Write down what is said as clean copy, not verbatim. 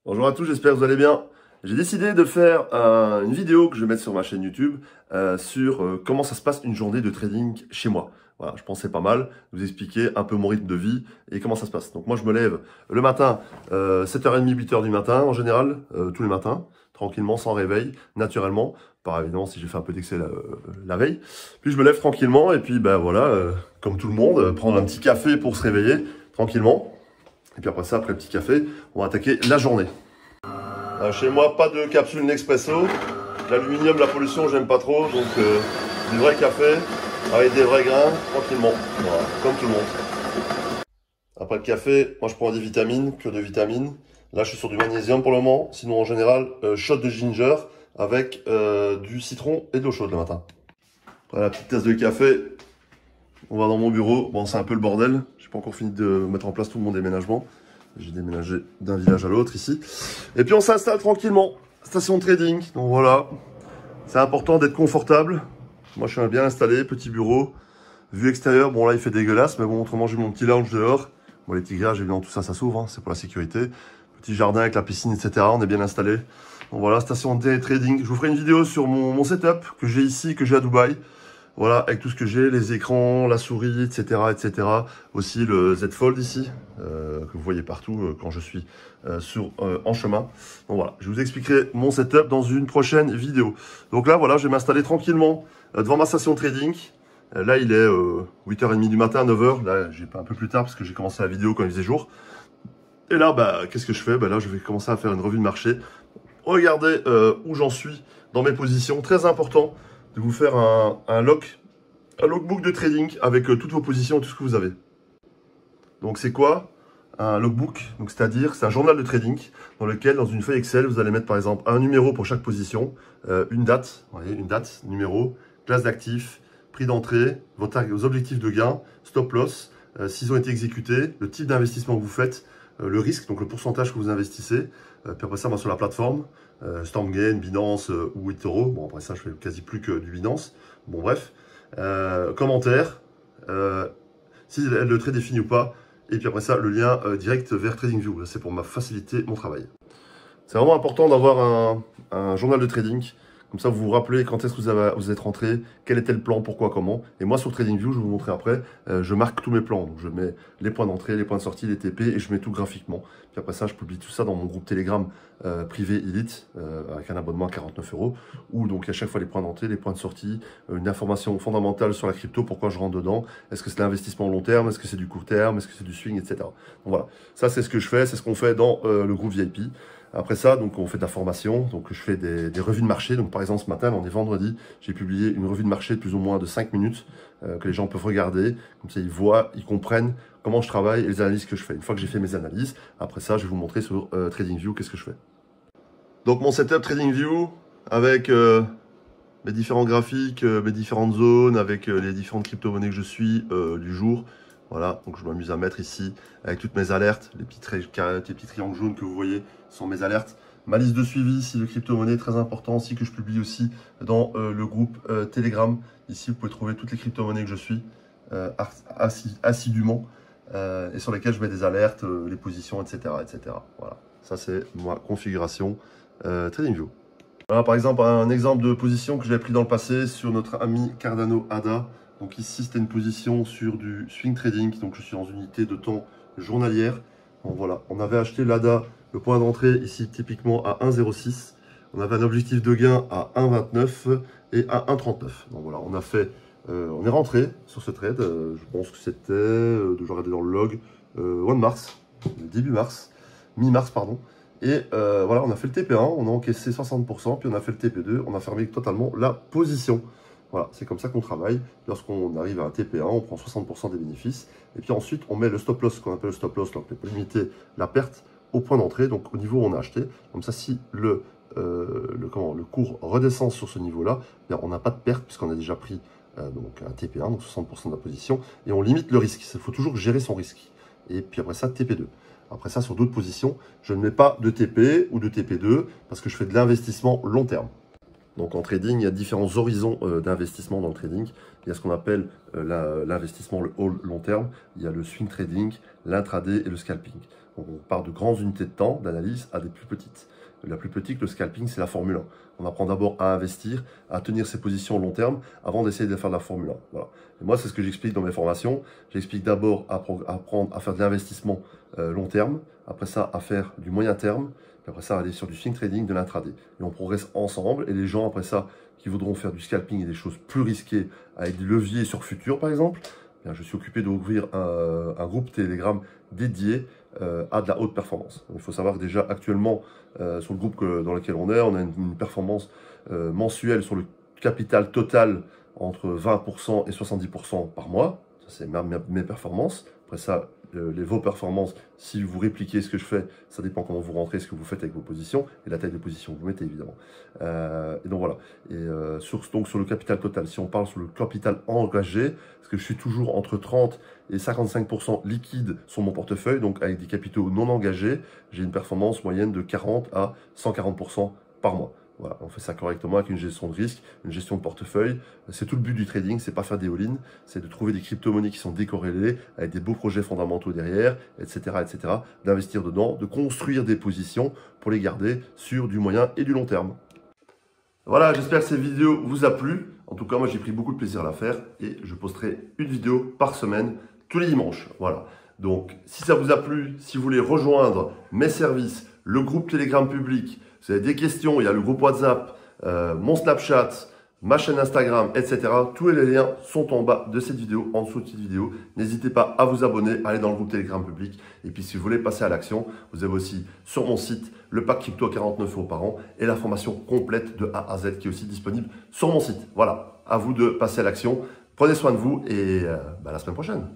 Bonjour à tous, j'espère que vous allez bien. J'ai décidé de faire une vidéo que je vais mettre sur ma chaîne YouTube sur comment ça se passe une journée de trading chez moi. Voilà, je pensais pas mal vous expliquer un peu mon rythme de vie et comment ça se passe. Donc moi je me lève le matin, 7h30, 8h du matin en général, tous les matins, tranquillement, sans réveil, naturellement. Par évidemment si j'ai fait un peu d'excès la veille. Puis je me lève tranquillement et puis ben voilà, comme tout le monde, prendre un petit café pour se réveiller tranquillement. Et puis après ça, après le petit café, on va attaquer la journée. Chez moi, pas de capsule Nespresso. L'aluminium, la pollution, j'aime pas trop. Donc du vrai café, avec des vrais grains, tranquillement. Voilà, comme tout le monde. Après le café, moi je prends des vitamines, que de vitamines. Là, je suis sur du magnésium pour le moment. Sinon, en général, shot de ginger avec du citron et de l'eau chaude le matin. Après la petite tasse de café, on va dans mon bureau. Bon, c'est un peu le bordel. J'ai pas encore fini de mettre en place tout mon déménagement. J'ai déménagé d'un village à l'autre ici. Et puis on s'installe tranquillement. Station de trading. Donc voilà. C'est important d'être confortable. Moi je suis bien installé. Petit bureau. Vue extérieure. Bon là il fait dégueulasse. Mais bon, autrement j'ai mon petit lounge dehors. Bon les petits grillages évidemment tout ça s'ouvre. Hein, c'est pour la sécurité. Petit jardin avec la piscine etc. On est bien installé. Donc voilà, station de trading. Je vous ferai une vidéo sur mon setup que j'ai ici, que j'ai à Dubaï. Voilà, avec tout ce que j'ai, les écrans, la souris, etc., etc. Aussi le Z Fold ici, que vous voyez partout quand je suis en chemin. Donc voilà, je vous expliquerai mon setup dans une prochaine vidéo. Donc là, voilà, je vais m'installer tranquillement devant ma station de trading. Là, il est 8h30 du matin, 9h. Là, j'ai pas un peu plus tard parce que j'ai commencé la vidéo quand il faisait jour. Et là, bah, qu'est-ce que je fais? Bah, là, je vais commencer à faire une revue de marché. Regardez où j'en suis dans mes positions. Très important de vous faire un logbook de trading avec toutes vos positions et tout ce que vous avez. Donc c'est quoi un logbook? Donc c'est-à-dire c'est un journal de trading dans lequel dans une feuille Excel vous allez mettre par exemple un numéro pour chaque position, une date, vous voyez, une date, numéro, classe d'actifs, prix d'entrée, vos objectifs de gain, stop loss, s'ils ont été exécutés, le type d'investissement que vous faites, le risque, donc le pourcentage que vous investissez, puis après ça, moi, sur la plateforme, StormGain, Binance ou eToro. Bon, après ça, je fais quasi plus que du Binance. Bon, bref. Commentaire, si le trade est fini ou pas. Et puis après ça, le lien direct vers TradingView. C'est pour faciliter mon travail. C'est vraiment important d'avoir un journal de trading. Comme ça, vous vous rappelez quand est-ce que vous êtes rentré, quel était le plan, pourquoi, comment. Et moi, sur TradingView, je vais vous montrer après, je marque tous mes plans. Donc, je mets les points d'entrée, les points de sortie, les TP, et je mets tout graphiquement. Puis après ça, je publie tout ça dans mon groupe Telegram privé Elite, avec un abonnement à 49 €, où donc à chaque fois les points d'entrée, les points de sortie, une information fondamentale sur la crypto, pourquoi je rentre dedans, est-ce que c'est l'investissement long terme, est-ce que c'est du court terme, est-ce que c'est du swing, etc. Donc voilà, ça c'est ce que je fais, c'est ce qu'on fait dans le groupe VIP. Après ça, donc on fait de la formation, donc je fais des revues de marché. Donc par exemple ce matin, on est vendredi, j'ai publié une revue de marché de plus ou moins de 5 minutes que les gens peuvent regarder. Comme ça ils voient, ils comprennent comment je travaille et les analyses que je fais. Une fois que j'ai fait mes analyses, après ça je vais vous montrer sur TradingView qu'est-ce que je fais. Donc mon setup TradingView avec mes différents graphiques, mes différentes zones, avec les différentes crypto-monnaies que je suis du jour. Voilà, donc je m'amuse à mettre ici avec toutes mes alertes, les petits triangles jaunes que vous voyez sont mes alertes. Ma liste de suivi ici de crypto-monnaies, très important aussi, que je publie aussi dans le groupe Telegram. Ici, vous pouvez trouver toutes les crypto-monnaies que je suis assidûment et sur lesquelles je mets des alertes, les positions, etc., etc. Voilà, ça c'est ma configuration TradingView. Voilà, par exemple, un exemple de position que j'avais pris dans le passé sur notre ami Cardano ADA. Donc ici, c'était une position sur du swing trading. Donc je suis en unité de temps journalière. Donc voilà, on avait acheté l'ADA, le point d'entrée ici typiquement à 1,06. On avait un objectif de gain à 1,29 et à 1,39. Donc voilà, on a fait, on est rentré sur ce trade. Je pense que c'était, je regardais dans le log, 1 mars, début mars, mi-mars pardon. Et voilà, on a fait le TP1, on a encaissé 60%, puis on a fait le TP2, on a fermé totalement la position. Voilà, c'est comme ça qu'on travaille. Lorsqu'on arrive à un TP1, on prend 60% des bénéfices. Et puis ensuite, on met le stop loss, ce qu'on appelle le stop loss, donc pour limiter la perte au point d'entrée, donc au niveau où on a acheté. Comme ça, si le cours redescend sur ce niveau-là, on n'a pas de perte puisqu'on a déjà pris donc un TP1, donc 60% de la position. Et on limite le risque. Il faut toujours gérer son risque. Et puis après ça, TP2. Après ça, sur d'autres positions, je ne mets pas de TP ou de TP2 parce que je fais de l'investissement long terme. Donc en trading, il y a différents horizons d'investissement dans le trading. il y a ce qu'on appelle l'investissement, le long terme, il y a le swing trading, l'intraday et le scalping. Donc on part de grandes unités de temps d'analyse à des plus petites. La plus petite, le scalping, c'est la Formule 1. On apprend d'abord à investir, à tenir ses positions long terme avant d'essayer de faire de la Formule 1. Voilà. Et moi, c'est ce que j'explique dans mes formations. J'explique d'abord à apprendre à faire de l'investissement long terme, après ça à faire du moyen terme, puis après ça à aller sur du swing trading, de l'intraday. Et on progresse ensemble. Et les gens après ça qui voudront faire du scalping et des choses plus risquées avec des leviers sur futur par exemple, bien, je suis occupé d'ouvrir un groupe Telegram dédié à de la haute performance. Donc, il faut savoir que déjà actuellement sur le groupe dans lequel on a une performance mensuelle sur le capital total entre 20% et 70% par mois. Ça, c'est mes performances. Après ça, vos performances, si vous répliquez ce que je fais, ça dépend comment vous rentrez, ce que vous faites avec vos positions et la taille de position que vous mettez évidemment. Et donc voilà. Et donc sur le capital total, si on parle sur le capital engagé, parce que je suis toujours entre 30 et 55% liquide sur mon portefeuille, donc avec des capitaux non engagés, j'ai une performance moyenne de 40 à 140% par mois. Voilà, on fait ça correctement avec une gestion de risque, une gestion de portefeuille. C'est tout le but du trading, c'est pas faire des all-in, c'est de trouver des crypto-monnaies qui sont décorrélées, avec des beaux projets fondamentaux derrière, etc., etc., d'investir dedans, de construire des positions pour les garder sur du moyen et du long terme. Voilà, j'espère que cette vidéo vous a plu. En tout cas, moi j'ai pris beaucoup de plaisir à la faire et je posterai une vidéo par semaine tous les dimanches. Voilà. Donc, si ça vous a plu, si vous voulez rejoindre mes services, le groupe Telegram public, si vous avez des questions, il y a le groupe WhatsApp, mon Snapchat, ma chaîne Instagram, etc. Tous les liens sont en bas de cette vidéo, en dessous de cette vidéo. N'hésitez pas à vous abonner, à aller dans le groupe Telegram public. Et puis, si vous voulez passer à l'action, vous avez aussi sur mon site le pack crypto à 49 € par an et la formation complète de A à Z qui est aussi disponible sur mon site. Voilà, à vous de passer à l'action. Prenez soin de vous et à la semaine prochaine.